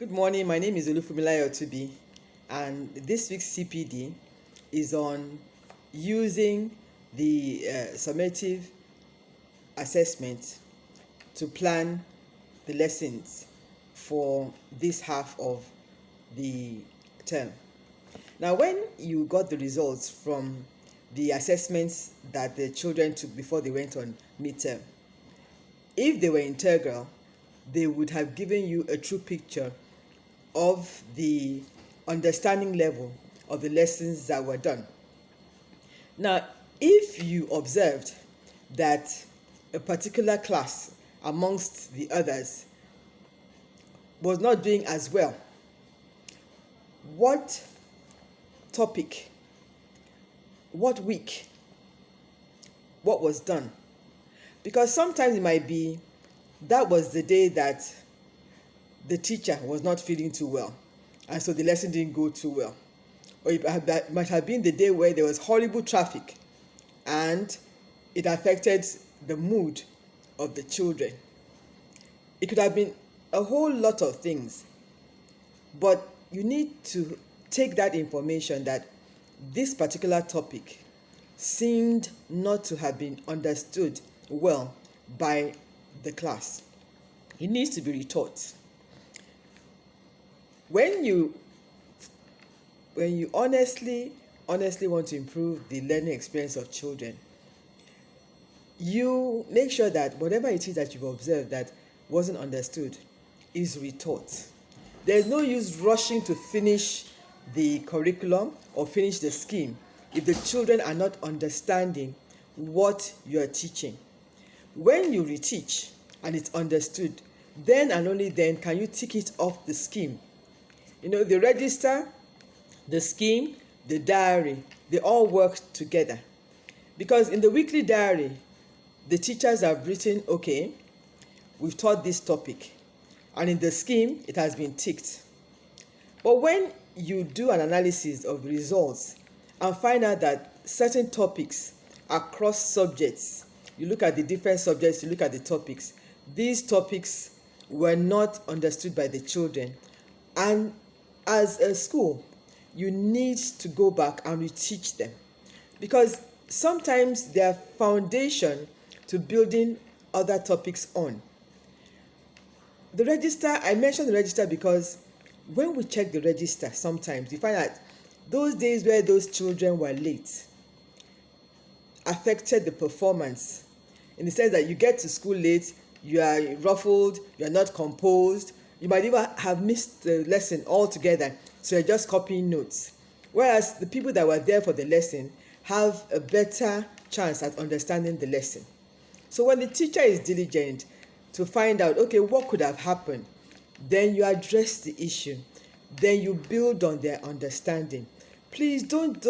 Good morning, my name is Otubi, and this week's CPD is on using the summative assessment to plan the lessons for this half of the term. Now, when you got the results from the assessments that the children took before they went on midterm, if they were integral, they would have given you a true picture of the understanding level of the lessons that were done. Now, if you observed that a particular class amongst the others was not doing as well, what topic, what week, what was done? Because sometimes it might be that was the day that the teacher was not feeling too well, and so the lesson didn't go too well. Or it might have been the day where there was horrible traffic and it affected the mood of the children. It could have been a whole lot of things, but you need to take that information that this particular topic seemed not to have been understood well by the class. It needs to be retaught. When you honestly want to improve the learning experience of children, you make sure that whatever it is that you've observed that wasn't understood is retaught. There's no use rushing to finish the curriculum or finish the scheme if the children are not understanding what you're teaching. When you reteach and it's understood, then and only then can you tick it off the scheme. The register, the scheme, the diary, they all work together. Because in the weekly diary, the teachers have written, okay, we've taught this topic. And in the scheme, it has been ticked. But when you do an analysis of the results and find out that certain topics across subjects, you look at the different subjects, you look at the topics, these topics were not understood by the children. And as a school, you need to go back and reteach them, because sometimes they are foundation to building other topics on. The register, I mentioned the register because when we check the register, sometimes you find that those days where those children were late affected the performance, in the sense that you get to school late, you are ruffled, you are not composed, you might even have missed the lesson altogether, so you're just copying notes. Whereas the people that were there for the lesson have a better chance at understanding the lesson. So when the teacher is diligent to find out, okay, what could have happened, then you address the issue. Then you build on their understanding. Please don't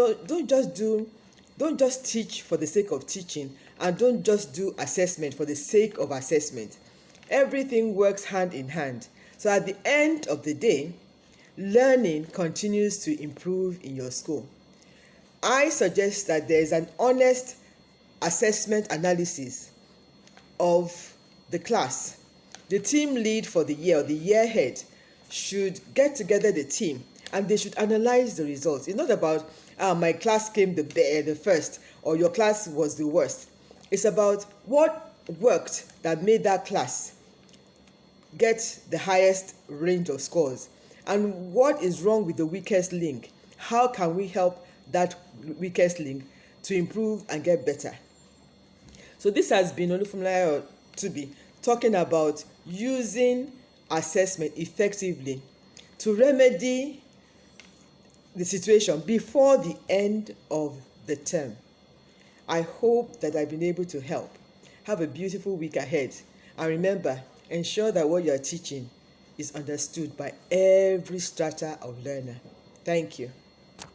just teach for the sake of teaching, and don't just do assessment for the sake of assessment. Everything works hand in hand. So at the end of the day, learning continues to improve in your school. I suggest that there is an honest assessment analysis of the class. The team lead for the year, or the year head, should get together the team and they should analyze the results. It's not about, my class came the first, or your class was the worst. It's about what worked that made that class get the highest range of scores, and what is wrong with the weakest link. How can we help that weakest link to improve and get better? So this has been Olufumilaya Otubi talking about using assessment effectively to remedy the situation before the end of the term. I hope that I've been able to help. Have a beautiful week ahead, and remember, ensure that what you are teaching is understood by every strata of learner. Thank you.